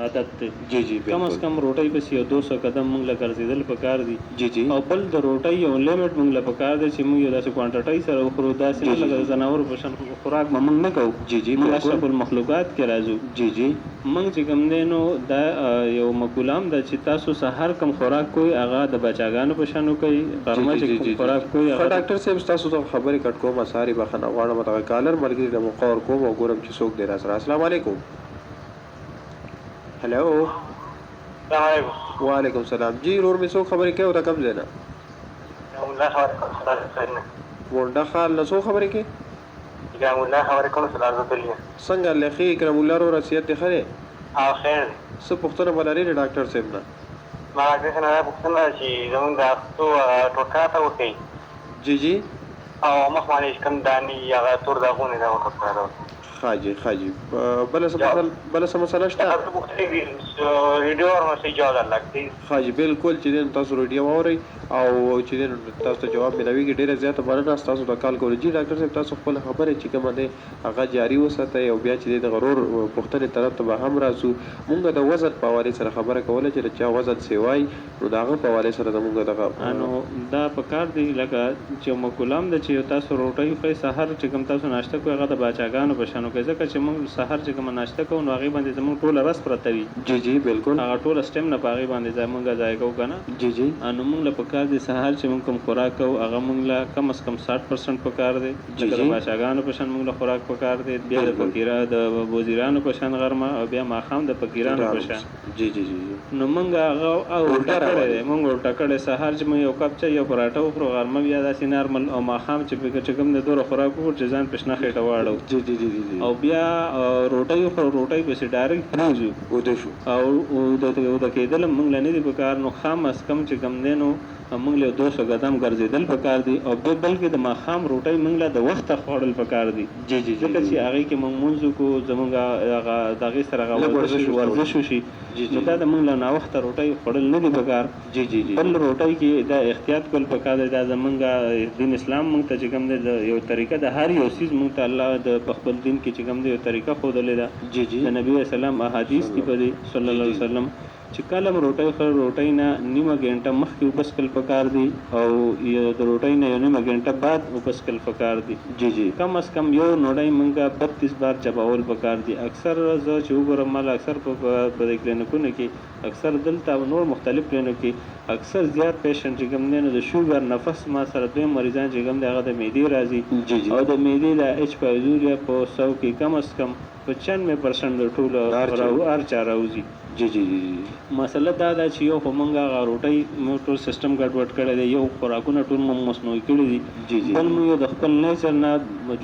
عادت دی. جی جی کم از کم روټۍ پسې یو 200 قدم موږ له ګرځېدل پکار دي. جی جی او بل د روټۍ یو لیمټ موږ له پکار دی چې موږ یو داسې کوانټټۍ سره وخورو، داسې نه لکه د ځناورو په شان خوراک به موږ نه کوو. جی جی موږ اشرف المخلوقات کې راځو. جی جی موږ چې کوم دی نو دا یو مقوله هم ده چې تاسو سهار کم خوراک کوئ هغه د بچاګانو په شان وکئ، غرمه چې کوم خوراک کوئ هغه. ډاکټر صاحب تاسو ته خبرې کټ کوم، ساري بخښنه غواړم، دغه کالر ملګري د مقور کوم او ګورم چې څوک دی را سره. السلام علیکم. هلو. السلام علیکم. وعلیکم السلام. جی رور می څوک خبرې کوي او رقم زینا الله خبرې ونډه خال له څوک خبرې کوي؟ اکرام الله خبرې کوم. سلام علیکم. څنګه لخي اکرام الله رو رسیت دی خره؟ او خیر. څه پوښتنه بلاري ډاکټر صاحب نه؟ ما ډاکټر نه پوښتنه چې زمونږ د اختو ټوټه ته وکړي. جی جی. او مخ باندې کوم دانې هغه تور داغونه دا وکړه. خاجي بل څه مسله شته؟ ریډیو او میسج اورل لګي. خاجي بالکل چې تاسو ریډیو اورئ او چې تاسو ته جواب ملويږي. ډیره زیاته مننه تاسو ته کال کول. جی ډاکټر صاحب تاسو خپل خبره چې کومه ده هغه جاری وساتئ او بیا چې د غرور پوښتنې طرف ته به هم راځو. مونږ د وزن په حواله سره خبره کوله چې چا وزن سیوای نو داغه په حواله سره زمونږ دغه نو دا په کار دی لکه چې مکولم د چې تاسو روټۍ خو سحر چې کوم تاسو ناشته کوئ هغه د بچاګانو په شانو کې ځکه چې موږ سحر چې کوم ناشته کوو نو هغه باندې زموږ ټول رس پرته وي. جی جی بالکل هغه ټول سټیم نه پاغي باندې زموږ ځای کوو کنه. جی جی نو موږ له پکار دي سحر چې موږ کوم خوراک کوو هغه موږ له کم از کم 60% پکار دي. چې د بچاګانو په شان موږ له خوراک پکار دي، بیا د فقیرانو د وزیرانو په شان غرمه او بیا ماخام د فقیرانو په شان. جی جی جی. نو موږ هغه او ټکړه موږ ټکړه سحر چې موږ یو کپ چای یو پراټه وخورو، غرمه بیا داسې نارمل، او ماخام چې کوم د دوه خوراک وخور چې ځان پښنه خېټه واړو. جی جی جی. او بیا روټۍ خو روټۍ پسې ډایرکټ پریږو وده شو او د کېدل موږ لنی دی په کار. نو خام اس کم چې کم دی نو موږ له 200 قدم ګرځېدل پکار دي او بلکې د ماخام روټۍ موږ له د وخت خوړل پکار دي. جی جی. ځکه چې هغه کې موږ مونږ کو زمونږ هغه دغه سره ورزش وشي. نو دا د موږ له نا وخت روټۍ خوړل نه دي پکار. جی جی جی. بل روټۍ کې دا احتیاط کول پکار دی. دا زمونږ دین اسلام موږ ته چې کوم دی یو طریقه د هر یو چیز موږ ته الله د خپل دین کې چې کوم دی یو طریقه خودلې ده. جی جی. د نبی اسلام احادیث کې په دې صلی الله علیه وسلم چې کله روټۍ خور روټۍ نه نیمه غنټه مخکې وبس کل پکار دي او د روټۍ نه یو نیمه غنټه بعد وبس کل پکار دي. جی جی. کم از کم یو نوډۍ منګه 32 بار چباول پکار دي. اکثر زه چې وګورم مال اکثر په کلینیکونو کې اکثر دلته نور مختلف کلینیکونو کې اکثر زیات پیشنټ چې کوم نه د شوګر نفس ما سره دوی مریضان چې کوم دغه د معدې راځي. جی جی. او د معدې د اچ پایزوریا په 100 کې کم از کم 95% د ټولو ارچا راوځي. جی جی جی. مسله دا ده چې یو خو مونږه روټۍ موږ ټول سیستم ګډوډ کړی دی، یو خوراکونه ټول مصنوعي کړي دي. جی جی. بل موږ د خپل نیچر نه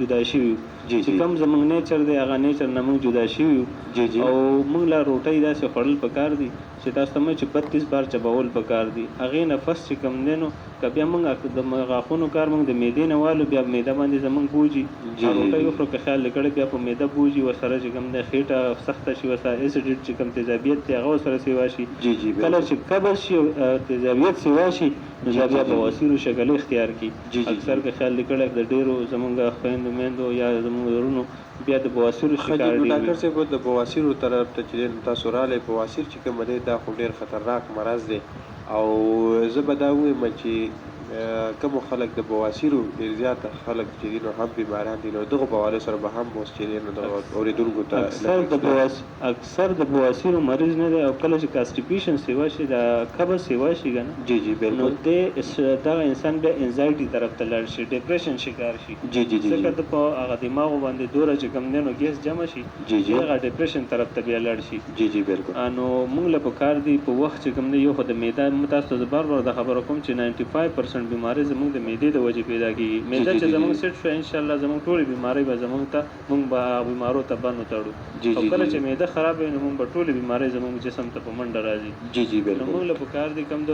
جدا شوي یو. جی جی. چې کوم زموږ نیچر دی هغه نیچر نه موږ جدا شوي یو. جی جی. او موږ له روټۍ داسې خوړل پکار دي چې تاسو ته چې 32 بار چباول پکار دي. هغې نفس چې کوم دی نو که بیا موږ د غاښونو کار موږ د معدې نه والو بیا معده باندې زموږ بوجي. روټۍ وخورو که خیال کړی بیا په معده بوجي ورسره چې کوم دی خېټه سخته شي، ورسره ایسیډیټ چې کوم تیزابیت دی هغه ورسره سیوا شي. جی جی. کله چې قبض شي تیزابیت سیوا شي نو بیا بواسیرو شکل اختیار کی. اکثر که خیال کړی د ډیرو زمونږ خویندو میندو یا زمونږ ورونو بیا د بواسیرو شکار دي. ډاکټر صاحب د بواسیرو طرف ته چې تاسو رااله بواسیر چې کوم دی دا خو ډیر خطرناک مرض دی او زه به دا وایم چې کوم خلک د بواسیرو ډیر زیات خلک چې نو هم بیماران دي نو دغه په حواله سره به هم اوس چې نو د اوریدونکو ته اکثر د بواسیرو مریض نه دی او کله چې کانسټیپیشن سیوا شي د قبض سیوا شي کنه. جی جی بالکل. نو د دا انسان به انزایټي طرف ته لاړ شي، ډیپریشن شکار شي. جی جی جی. ځکه د په هغه دماغ باندې دوره چې کوم دی نو ګیس جمع شي. جی جی. هغه ډیپریشن طرف ته بیا لاړ شي. جی جی بالکل. نو موږ له پکار دی په وخت چې کوم دی یو خو د معده متاسو د بار د خبرو کوم چې 95% بیماری زموږ د معدې د وجې پیدا کیږي. معده چې زموږ سیټ شو ان شاء الله زموږ ټولې بیماری به زموږ ته موږ به بیمارو ته باندې تړو. جی جی. کله چې معده خراب وي نو موږ به ټولې بیماری زموږ جسم ته په منډه راځي. جی جی بالکل. نو موږ له پکار دی کوم د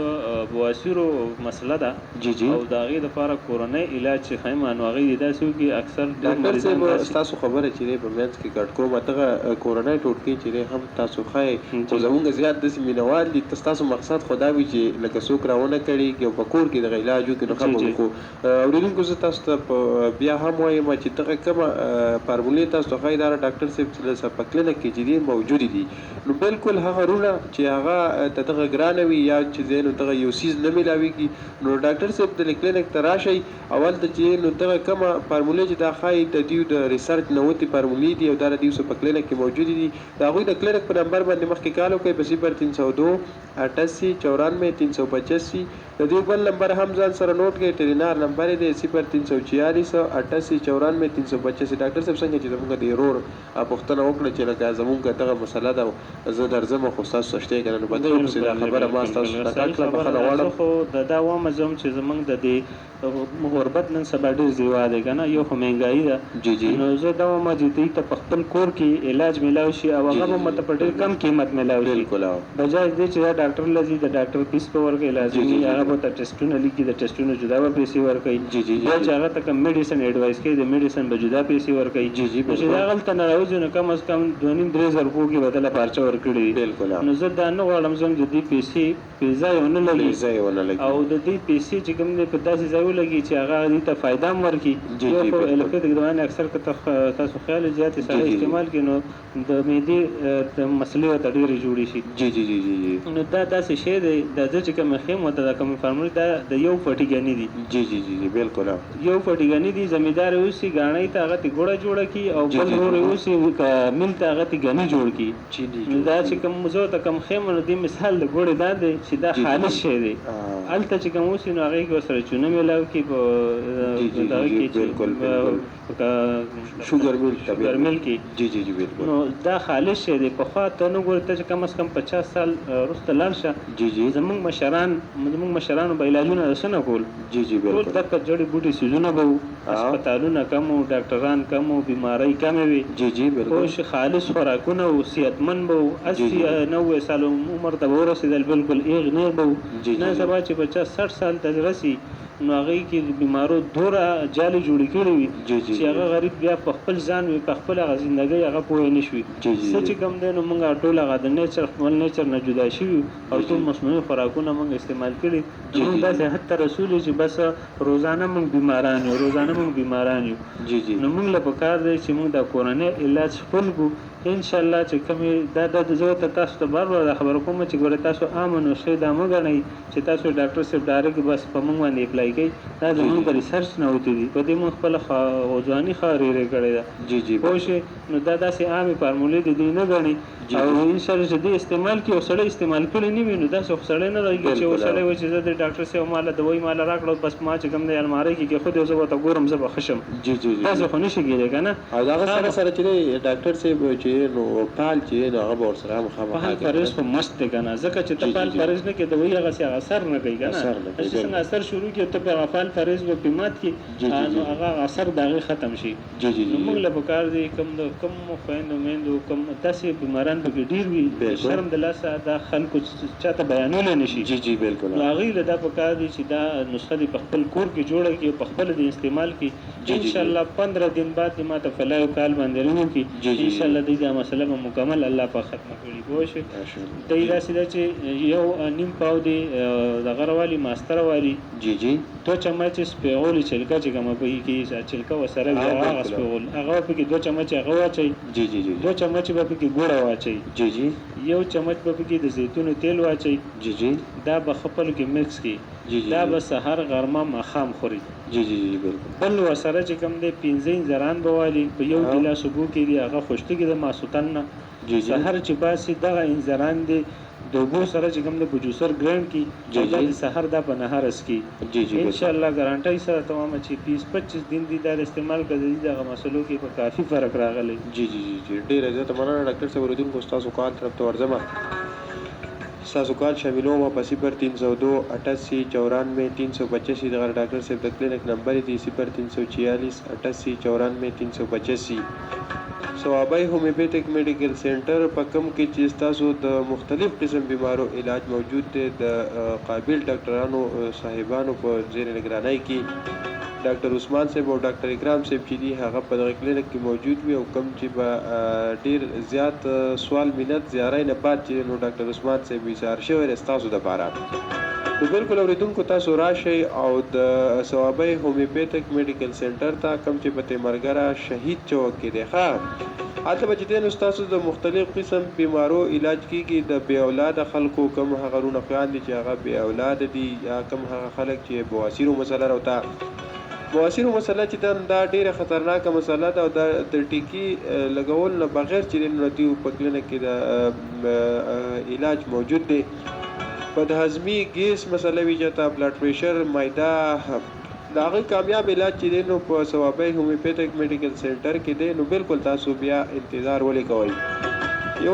بواسیرو مسله ده. جی جی. او د هغې دپاره کورنۍ علاج چې ښیم نو هغې یې داسې وکړي اکثر ډاکټر صاحب ستاسو خبره چې دی په منځ کې ګډ کوم دغه کورنۍ ټوټکې چې دی هم تاسو ښایي خو زموږ زیات داسې مینوال دي ستاسو مقصد خو دا وي چې لکه څوک راونه کړي یو په کور کې دغه علاج وکړي نو خبرې خو اورېدونکو زه تاسو ته بیا هم وایم چې دغه کومه فارمولې تاسو ښایي دا ډاکټر صاحب چې په کلینیک کې چې دي موجودې دي نو بالکل هغه رونه چې هغه ته دغه ګرانه وي یا چې دی نو دغه یو څیز نه میلاویږي نو ډاکټر صاحب د کلینیک ته راشئ اول ته چې نو دغه کومه فارمولې چې دا ښایي د دوی د ریسرچ نه وتې فارمولې دي او دا د دوی په کلینیک کې موجودې دي د هغوی د کلینیک په نمبر باندې مخکې کال وکړئ په 0302 88 94 385 د دوی بل نمبر هم ځان سره نوٹ کړئ ټرینار نمبر دی 0346 88 94 385 ډاکټر صاحب څنګه چې زموږ د ایرور پوښتنه وکړه چې لکه زموږ دغه مسله ده زه درځم خو ستاسو شته کنه نو بده اوس دا خبره ما تاسو ته کله بخښنه غواړم خو دا وامه زم چې زمونږ د دې غربت نن سبا ډېر زیوا دی کنه یو خو مهنګایي ده جی جی نو زه دا وامه چې دوی ته په خپل کور کې علاج میلاو شي او هغه به مته په ډېر کم قیمت میلاو شي بالکل بجای دې چې دا ډاکټر لذي د ډاکټر فیس په ورکړي لازمي هغه به ته ټیسټونه لیکي د ټیسټونو جدا به پیسې ورکړي جی جی یا چې هغه ته کوم میډیسن ایډوایس کوي د میډیسن به جدا پیسې ورکړي جی جی چې دا غلطه نه راوځي نو کم از کم 2.5-3 روپو کې بدله پارچه ورکړي بالکل نو زه دا نه غواړم چې د دې پیسې پیزا یو نه لګي او د دې پیسې چې کوم دې په داسې ځای ولګي چې هغه دې ته فائدہ هم ورکړي یو خو الوپیتک دوايانې اکثر که تاسو خیال زیات سره استعمال کړئ نو د معدې د مسلې ته ډېرې جوړې شي جی جی جی جی نو دا داسې شی دی د چې کوم خیم وته د کوم فارمولې دا د یو فټیګانی دي جی جی جی بالکل یو فټیګانی دي زمیدار اوسي غاڼې ته هغه تی ګوړه جوړه کی او بل نور اوسي مل ته هغه تی غنی جوړ کی دا چې کوم مزو ته کوم خیم نو دی مثال د ګوړې دا دی چې دا خالص شی دی الته چې کوم اوسي نو هغه کې سره چونه ملاو کی په دا کې شوګر مل کی جی جی جی بالکل نو دا خالص شی دی په خوا ته نو ګورته چې کم از کم 50 سال وروسته لاړ شه جی جی زموږ مشرانو به علاجونه رسنه کول جی جی بالکل ټول دغه جړی بوټي سيزونه به هسپتالونه کم او ډاکټران کم او بیماری کم وي جی جی بالکل او خالص خوراکونه او صحتمن به 80-90 سال عمر ته ورسېدل بالکل ایغ نه به نه سبا چې بچا 60 سال ته رسي نو هغه کې بیمارو دوره جالي جوړی کړی وي چې هغه غریب بیا په خپل ځان وي په خپل هغه ژوندۍ هغه پوه نه شي چې کوم دی نو موږ ټول هغه د نیچر خپل نیچر نه جدا شي او ټول مصنوعي خوراکونه موږ استعمال کړي موږ داسې حتی رسول چې بس روزانه موږ بیماران یو جی جی نو موږ له پکار دی چې موږ د کورنۍ علاج خپل کو ان شاء الله چې کوم د زه ته تاسو ته بار خبر کوم چې ګوره تاسو امن او شي دا مګ نه چې تاسو ډاکټر صاحب ډایرکټ بس په موږ باندې اپلای کړئ دا زموږ د ریسرچ نه وتی دي په دې موږ خپل غوځواني خاري کړی دا جی جی پوه نو دا داسې عامه فارمولې دي نه غني او ان شاء الله چې دې استعمال کې او سړی استعمال کړي نه ویني دا څه سړی نه راځي چې سړی و چې د ډاکټر صاحب مال دوی مال راکړو بس ما چې کوم د الماری کې خو دې زه ته ګورم زه به خشم جی جی دا څه خو نشي کېږي کنه او دا سره چې ډاکټر صاحب چې نو پال چې نو هغه ور سره مخامخ پرېز په مست دی کنه ځکه چې ته پال پرېز نه کې دوی هغه څه اثر نه کوي کنه چې څنګه اثر شروع کې ته په پال پرېز په قیمت کې نو هغه اثر دغه ختم شي جی جی موږ له پکار دی کم خويندو میندو کم تاسو بیماران به ډیر وي شرم د لاسه دا خلکو چاته بیانول نشي جی جی بالکل هغه له دا پکار دی چې دا نسخه دی په خپل کور کې جوړه کې په خپل دی استعمال کې ان شاء الله 15 دن بعد ما ته فلایو کال باندې لرو کې ان شاء الله دې مسله مکمل الله په ختم کړي بوشه دای راسي دا چې یو نیم پاو دی د غروالي ماستر والی جی جی دو چمچ سپیغول چلکا چې کوم په کې چلکا وسره هغه سپیغول هغه په کې 2 چمچ هغه واچي جی جی جی 2 چمچ په کې ګوړه واچي جی جی یو چمچ په کې د زیتون تیل واچي جی جی دا به خپل کې مکس کې جی جی دا به سحر غرمه مخام خوري جی جی جی بالکل بل وسره چې کوم د 15 زران بوالي په یو ګلاس وګو کې دی هغه خوشتګي د ماسوتن نه جی سحر چې باسي دغه انزران دی دوبو سره چې کوم د پروډوسر ګرانډ کی د سحر د په نهار اس کی جی جی ان شاء الله ګارانټي سره تمام چې 20-25 دن دي دا استعمال کړئ دغه مسلو کې په کافي فرق راغلی جی جی جی ډیر عزت مننه ډاکټر صاحب ورودین کو تاسو کال طرف ته ورځم تاسو کال شاملو ما په 0302 88 94 385 د ډاکټر صاحب د کلینیک نمبر دی 0346 88 94 385 سوابای هومیوپیتک میډیکل سنټر په کوم کې چې تاسو د مختلف قسم بیمارو علاج موجود دی د قابل ډاکټرانو صاحبانو په زیر نگرانی کې ډاکټر عثمان صاحب او ډاکټر اکرام صاحب چې دي هغه په دغه کلینیک کې موجود وي او کوم چې به ډیر زیات سوال مینت زیارای نه بعد چې نو ډاکټر عثمان صاحب ایثار شوی دی ستاسو دپاره نو بالکل اورېدونکو تاسو راشئ او د ثوابۍ هومیوپیتھک میډیکل سنټر ته کوم چې په تیمرګره شهید چوک کې دی ښه هلته به چې دی نو ستاسو د مختلف قسم بیمارو علاج کیږي د بې اولاده خلکو کوم هغه رونقیان دي چې هغه بې اولاده دي یا کوم هغه خلک چې بواسیرو مسله راوته بواسیرو مسله چې دا ډیره خطرناکه مسله ده او د ټیکي لګول نه بغیر چې نو دوی په کلینیک کې د علاج موجود دی بدهضمي ګیس مسله وي چې تا بلډ پریشر معده دا هغه کامیاب علاج چې دی نو په ثوابۍ هومیوپیتھک میډیکل سنټر کې دی نو بالکل تاسو بیا انتظار ولې کوئ